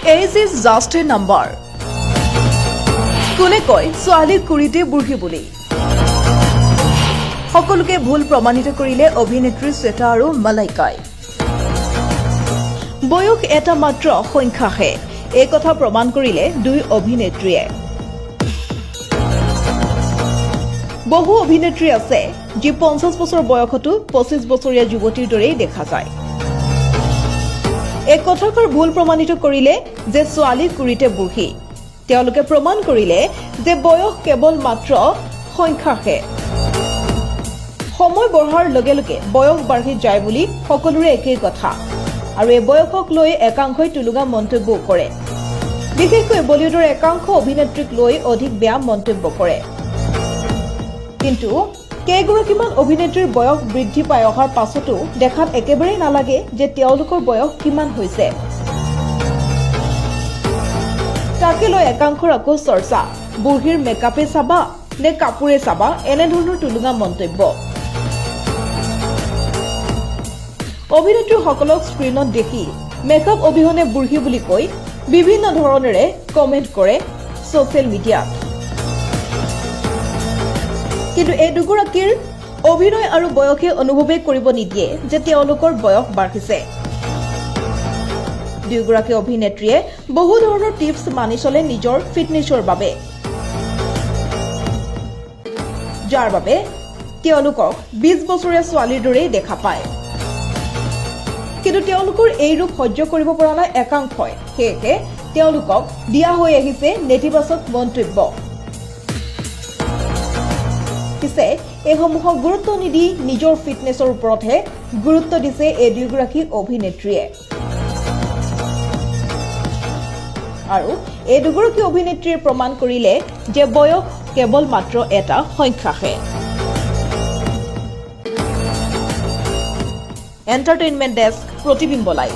Age is just a number. কোনে কয় ছোৱালী কুৰিতে বুঢ়ী বুলি সকলোকে ভুল প্ৰমাণিত কৰিলে অভিনেত্ৰী শ্বেতা আৰু মালাইকাই বয়স এটা মাত্ৰ সংখ্যাহে এই কথা প্ৰমাণ কৰিলে দুই অভিনেত্ৰীয়ে বহু অভিনেত্ৰী আছে যি 50 বছৰ বয়সতো 25 বছৰীয়া যুৱতীৰ দৰেই দেখা যায় এই কথাৰ ভুল প্ৰমাণিত কৰিলে যে ছোৱালী কুৰিতে বুঢ়ী তেওঁলোকে প্ৰমাণ কৰিলে যে বয়স কেৱল মাত্ৰ সংখ্যাহে সময় বঢ়াৰ লগে লগে বয়স বাঢ়ি যায় বুলি সকলোৰে একেই কথা আৰু এই বয়সক লৈ একাংশই তুলুঙা মন্তব্য কৰে বিশেষকৈ বলিউডৰ একাংশ অভিনেত্ৰীক লৈ অধিক বেয়া মন্তব্য কৰে কিন্তু কেইগৰাকীমান অভিনেত্ৰীৰ বয়স বৃদ্ধি পাই অহাৰ পাছতো দেখাত একেবাৰে নালাগে যে তেওঁলোকৰ বয়স কিমান হৈছে তাকে লৈ একাংশৰ আকৌ চৰ্চা বুঢ়ীৰ মেকআপে চাবা নে কাপোৰে চাবা এনেধৰণৰ তুলুঙা মন্তব্য অভিনেত্ৰীসকলক স্ক্ৰীণত দেখি মেকআপ অবিহনে বুঢ়ী বুলি কৈ বিভিন্ন ধৰণেৰে কমেণ্ট কৰে ছ'চিয়েল মিডিয়াত কিন্তু এই দুগৰাকীৰ অভিনয় আৰু বয়সে অনুভৱে কৰিব নিদিয়ে যে তেওঁলোকৰ বয়স বাঢ়িছে দুগৰাকী অভিনেত্ৰীয়ে বহু ধৰণৰ টিপছ মানি চলে নিজৰ ফিটনেছৰ বাবে যাৰ বাবে তেওঁলোকক 20 বছৰীয়া ছোৱালীৰ দৰেই দেখা পায় কিন্তু তেওঁলোকৰ এই ৰূপ সহ্য কৰিব পৰা নাই একাংশই সেয়েহে তেওঁলোকক দিয়া হৈ আহিছে নেতিবাচক মন্তব্য পিছে এইসমূহক গুৰুত্ব নিদি নিজৰ ফিটনেছৰ ওপৰতহে গুৰুত্ব দিছে এই দুগৰাকী অভিনেত্ৰীয়ে আৰু এই দুগৰাকী অভিনেত্ৰীয়ে প্ৰমাণ কৰিলে যে বয়স কেৱল মাত্ৰ এটা সংখ্যাহে এণ্টাৰটেইনমেণ্ট ডেস্ক প্ৰতিবিম্ব লাইভ